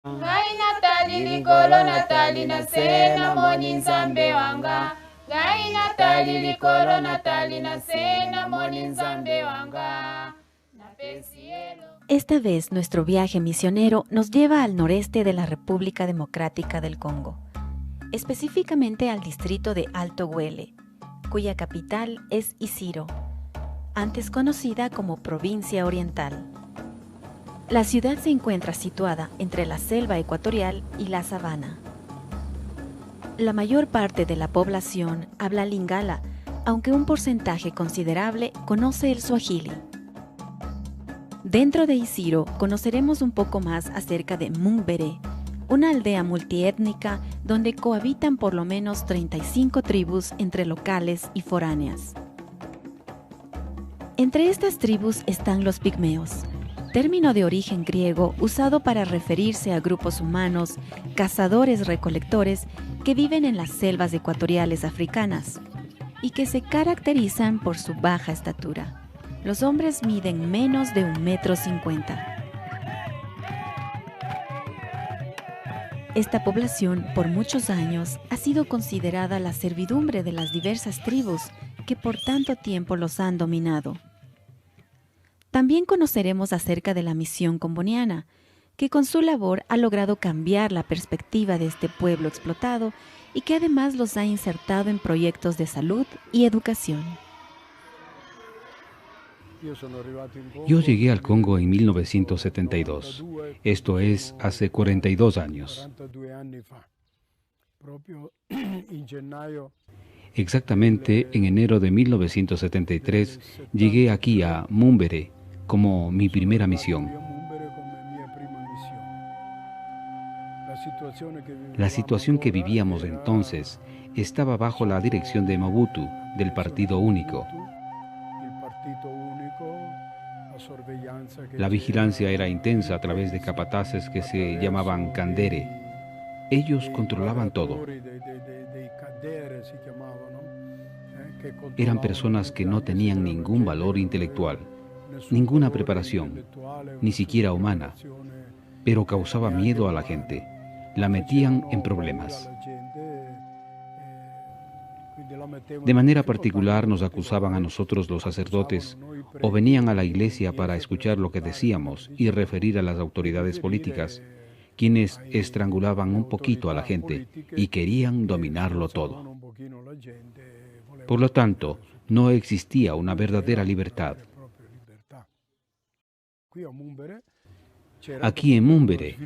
Ngai natali likolo natali na se na moni nzambe wanga. Ngai natali likolo natali na se na moni nzambe wanga. Esta vez nuestro viaje misionero nos lleva al noreste de la República Democrática del Congo, específicamente al distrito de Alto Huele, cuya capital es Isiro, antes conocida como Provincia Oriental. La ciudad se encuentra situada entre la selva ecuatorial y la sabana. La mayor parte de la población habla lingala, aunque un porcentaje considerable conoce el suajili. Dentro de Isiro conoceremos un poco más acerca de Mumbere, una aldea multiétnica donde cohabitan por lo menos 35 tribus entre locales y foráneas. Entre estas tribus están los pigmeos, término de origen griego usado para referirse a grupos humanos, cazadores-recolectores que viven en las selvas ecuatoriales africanas y que se caracterizan por su baja estatura. Los hombres miden menos de 1,50 m. Esta población, por muchos años, ha sido considerada la servidumbre de las diversas tribus que por tanto tiempo los han dominado. También conoceremos acerca de la misión comboniana, que con su labor ha logrado cambiar la perspectiva de este pueblo explotado y que además los ha insertado en proyectos de salud y educación. Yo llegué al Congo en 1972, esto es, hace 42 años. Exactamente en enero de 1973 llegué aquí a Mumbere como mi primera misión. La situación que vivíamos entonces estaba bajo la dirección de Mobutu, del Partido Único. La vigilancia era intensa a través de capataces que se llamaban Kandere. Ellos controlaban todo. Eran personas que no tenían ningún valor intelectual, ninguna preparación, ni siquiera humana, pero causaba miedo a la gente, la metían en problemas. De manera particular nos acusaban a nosotros los sacerdotes o venían a la iglesia para escuchar lo que decíamos y referir a las autoridades políticas, quienes estrangulaban un poquito a la gente y querían dominarlo todo. Por lo tanto, no existía una verdadera libertad. Aquí en Mumbere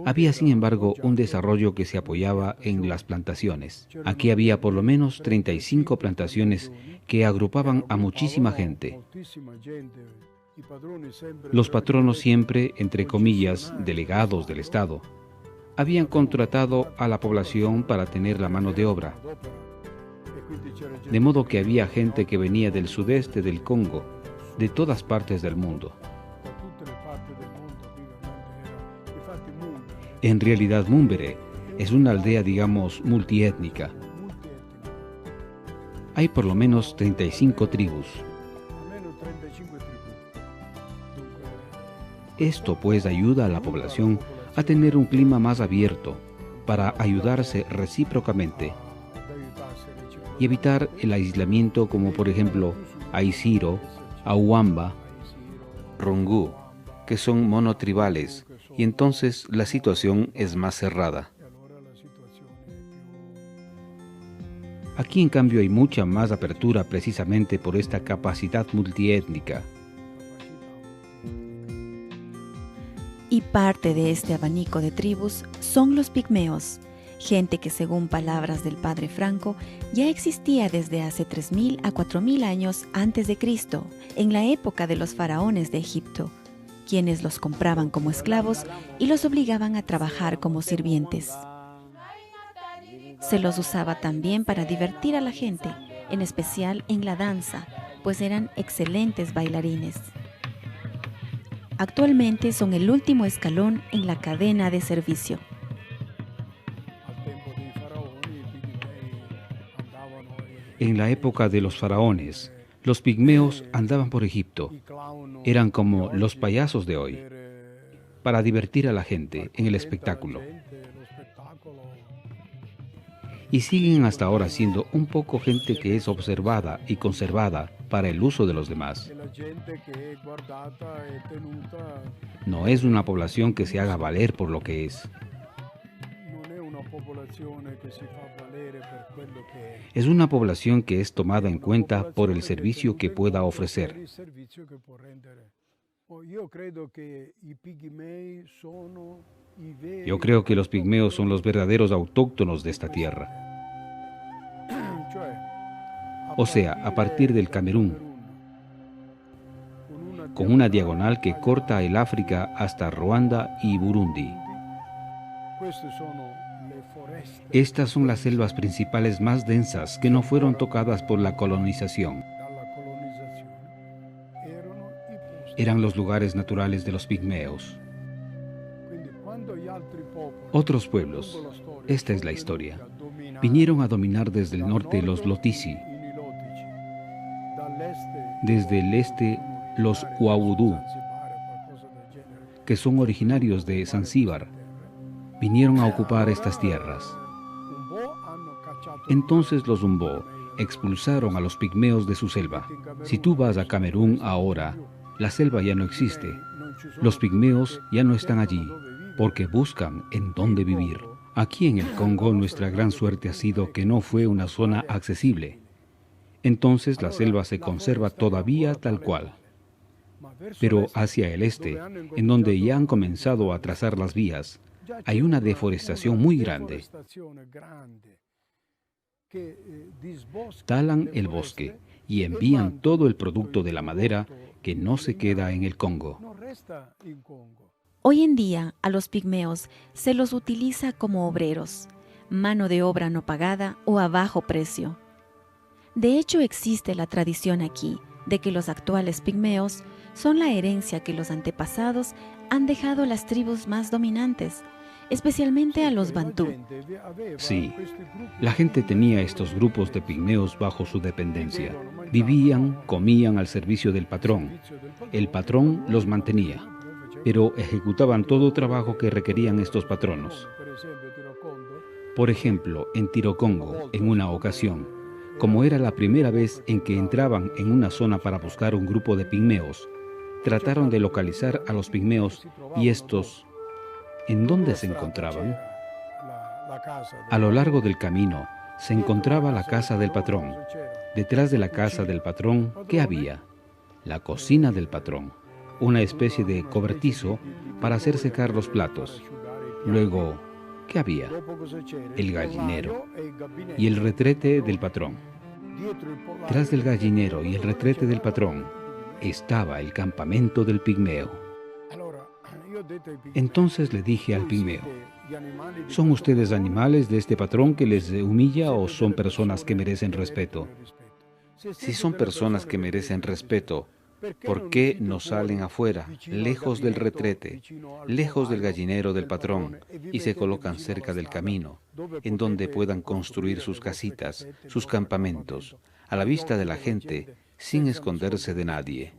había, sin embargo, un desarrollo que se apoyaba en las plantaciones. Aquí había por lo menos 35 plantaciones que agrupaban a muchísima gente. Los patronos siempre, entre comillas, delegados del Estado, habían contratado a la población para tener la mano de obra. De modo que había gente que venía del sudeste del Congo, de todas partes del mundo. En realidad, Mumbere es una aldea, digamos, multiétnica. Hay por lo menos 35 tribus. Esto pues ayuda a la población a tener un clima más abierto para ayudarse recíprocamente y evitar el aislamiento, como por ejemplo a Isiro, a Uamba, Rongu, que son monotribales, y entonces la situación es más cerrada. Aquí en cambio hay mucha más apertura precisamente por esta capacidad multiétnica. Y parte de este abanico de tribus son los pigmeos, gente que según palabras del padre Franco ya existía desde hace 3.000 a 4.000 años antes de Cristo, en la época de los faraones de Egipto, quienes los compraban como esclavos y los obligaban a trabajar como sirvientes. Se los usaba también para divertir a la gente, en especial en la danza, pues eran excelentes bailarines. Actualmente son el último escalón en la cadena de servicio. En la época de los faraones, los pigmeos andaban por Egipto. Eran como los payasos de hoy. para divertir a la gente en el espectáculo. Y siguen hasta ahora siendo un poco gente que es observada y conservada para el uso de los demás. No es una población que se haga valer por lo que es. Es una población que es tomada en cuenta por el servicio que pueda ofrecer. Yo creo que los pigmeos son los verdaderos autóctonos de esta tierra. O sea, a partir del Camerún, con una diagonal que corta el África hasta Ruanda y Burundi. Estas son las selvas principales más densas que no fueron tocadas por la colonización. Eran los lugares naturales de los pigmeos. Otros pueblos, esta es la historia, vinieron a dominar desde el norte los Lotisi, desde el este los Huaudú, que son originarios de Zanzíbar, vinieron a ocupar estas tierras. Entonces los Umbo expulsaron a los pigmeos de su selva. Si tú vas a Camerún ahora, la selva ya no existe. Los pigmeos ya no están allí, porque buscan en dónde vivir. Aquí en el Congo nuestra gran suerte ha sido que no fue una zona accesible. Entonces la selva se conserva todavía tal cual. Pero hacia el este, en donde ya han comenzado a trazar las vías, hay una deforestación muy grande. Talan el bosque y envían todo el producto de la madera que no se queda en el Congo. Hoy en día a los pigmeos se los utiliza como obreros, mano de obra no pagada o a bajo precio. De hecho existe la tradición aquí de que los actuales pigmeos son la herencia que los antepasados han dejado a las tribus más dominantes, especialmente a los bantú. Sí, la gente tenía estos grupos de pigmeos bajo su dependencia. Vivían, comían al servicio del patrón. El patrón los mantenía, pero ejecutaban todo trabajo que requerían estos patronos. Por ejemplo, en Tirocongo, en una ocasión, como era la primera vez en que entraban en una zona para buscar un grupo de pigmeos, trataron de localizar a los pigmeos y estos, ¿en dónde se encontraban? A lo largo del camino se encontraba la casa del patrón. Detrás de la casa del patrón, ¿qué había? La cocina del patrón, una especie de cobertizo para hacer secar los platos. Luego, ¿qué había? El gallinero y el retrete del patrón. Tras del gallinero y el retrete del patrón estaba el campamento del pigmeo. Entonces le dije al pigmeo: ¿son ustedes animales de este patrón que les humilla o son personas que merecen respeto? Si son personas que merecen respeto, ¿por qué no salen afuera, lejos del retrete, lejos del gallinero del patrón, y se colocan cerca del camino, en donde puedan construir sus casitas, sus campamentos, a la vista de la gente, sin esconderse de nadie?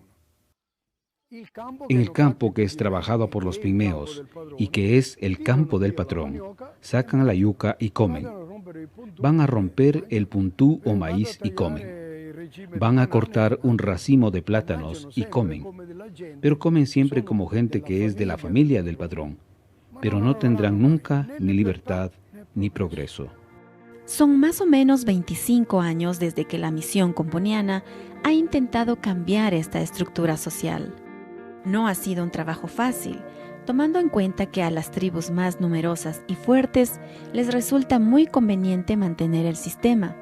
En el campo que es trabajado por los pigmeos y que es el campo del patrón, sacan la yuca y comen. Van a romper el puntú o maíz y comen. Van a cortar un racimo de plátanos y comen. Pero comen siempre como gente que es de la familia del patrón. Pero no tendrán nunca ni libertad ni progreso. Son más o menos 25 años desde que la misión componiana ha intentado cambiar esta estructura social. No ha sido un trabajo fácil, tomando en cuenta que a las tribus más numerosas y fuertes les resulta muy conveniente mantener el sistema,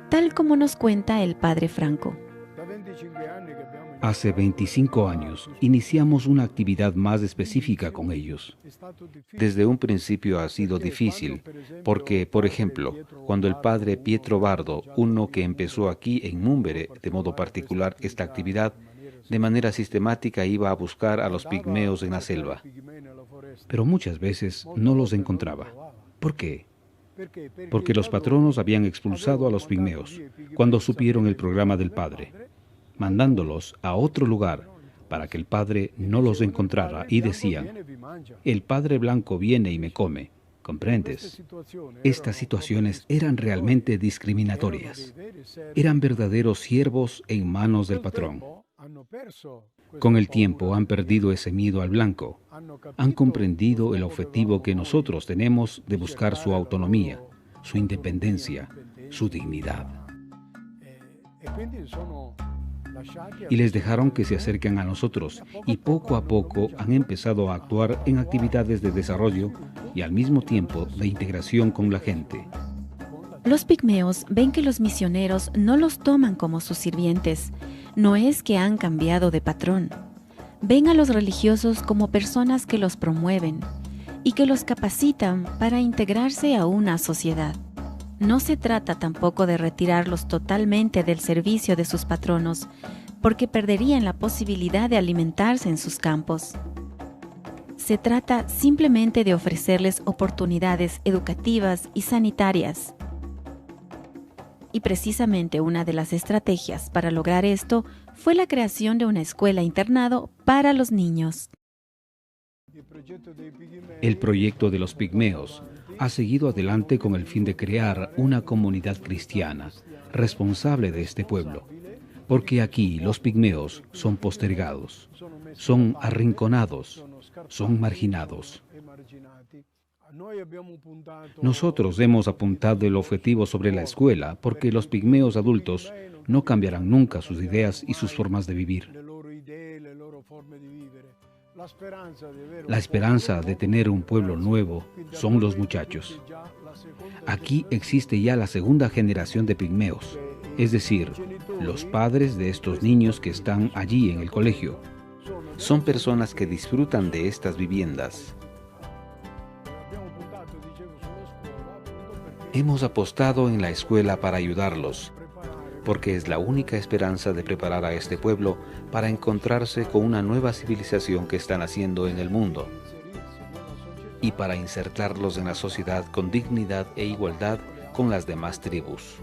tal como nos cuenta el padre Franco. Hace 25 años iniciamos una actividad más específica con ellos. Desde un principio ha sido difícil, porque, por ejemplo, cuando el padre Pietro Bardo, uno que empezó aquí en Múmbere de modo particular esta actividad, de manera sistemática iba a buscar a los pigmeos en la selva. Pero muchas veces no los encontraba. ¿Por qué? Porque los patronos habían expulsado a los pigmeos cuando supieron el programa del padre, mandándolos a otro lugar para que el padre no los encontrara y decían: el padre blanco viene y me come. ¿Comprendes? Estas situaciones eran realmente discriminatorias. Eran verdaderos siervos en manos del patrón. Con el tiempo han perdido ese miedo al blanco. Han comprendido el objetivo que nosotros tenemos de buscar su autonomía, su independencia, su dignidad. Y les dejaron que se acerquen a nosotros y poco a poco han empezado a actuar en actividades de desarrollo y al mismo tiempo de integración con la gente. Los pigmeos ven que los misioneros no los toman como sus sirvientes. No es que han cambiado de patrón. Ven a los religiosos como personas que los promueven y que los capacitan para integrarse a una sociedad. No se trata tampoco de retirarlos totalmente del servicio de sus patronos, porque perderían la posibilidad de alimentarse en sus campos. Se trata simplemente de ofrecerles oportunidades educativas y sanitarias. Y precisamente una de las estrategias para lograr esto fue la creación de una escuela-internado para los niños. El proyecto de los pigmeos ha seguido adelante con el fin de crear una comunidad cristiana responsable de este pueblo, porque aquí los pigmeos son postergados, son arrinconados, son marginados. Nosotros hemos apuntado el objetivo sobre la escuela porque los pigmeos adultos no cambiarán nunca sus ideas y sus formas de vivir. La esperanza de tener un pueblo nuevo son los muchachos. Aquí existe ya la segunda generación de pigmeos, es decir, los padres de estos niños que están allí en el colegio. Son personas que disfrutan de estas viviendas. Hemos apostado en la escuela para ayudarlos, porque es la única esperanza de preparar a este pueblo para encontrarse con una nueva civilización que está naciendo en el mundo y para insertarlos en la sociedad con dignidad e igualdad con las demás tribus.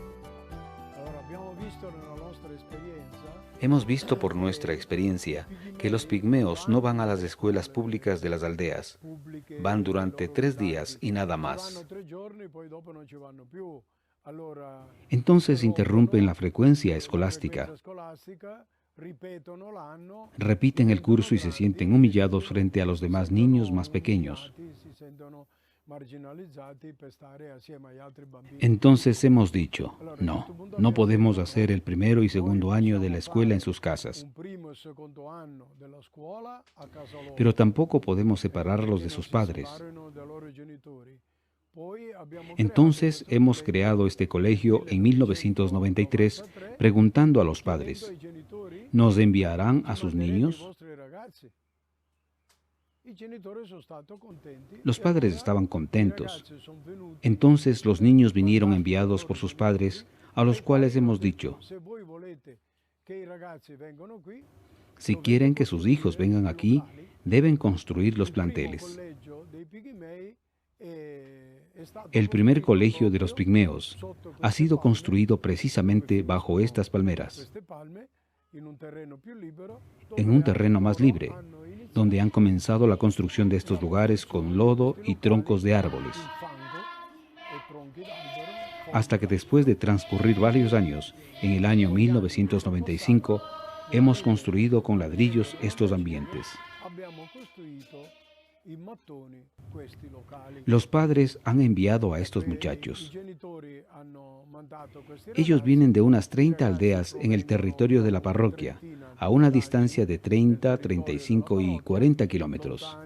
Hemos visto por nuestra experiencia que los pigmeos no van a las escuelas públicas de las aldeas. Van durante 3 días y nada más. Entonces interrumpen la frecuencia escolástica. Repiten el curso y se sienten humillados frente a los demás niños más pequeños. Entonces hemos dicho, no podemos hacer el primero y segundo año de la escuela en sus casas. Pero tampoco podemos separarlos de sus padres. Entonces hemos creado este colegio en 1993 preguntando a los padres, ¿nos enviarán a sus niños? Los padres estaban contentos. Entonces los niños vinieron enviados por sus padres, a los cuales hemos dicho, si quieren que sus hijos vengan aquí, deben construir los planteles. El primer colegio de los pigmeos ha sido construido precisamente bajo estas palmeras, en un terreno más libre, donde han comenzado la construcción de estos lugares con lodo y troncos de árboles. Hasta que después de transcurrir varios años, en el año 1995, hemos construido con ladrillos estos ambientes. Los padres han enviado a estos muchachos. Ellos vienen de unas 30 aldeas en el territorio de la parroquia, a una distancia de 30, 35 y 40 kilómetros.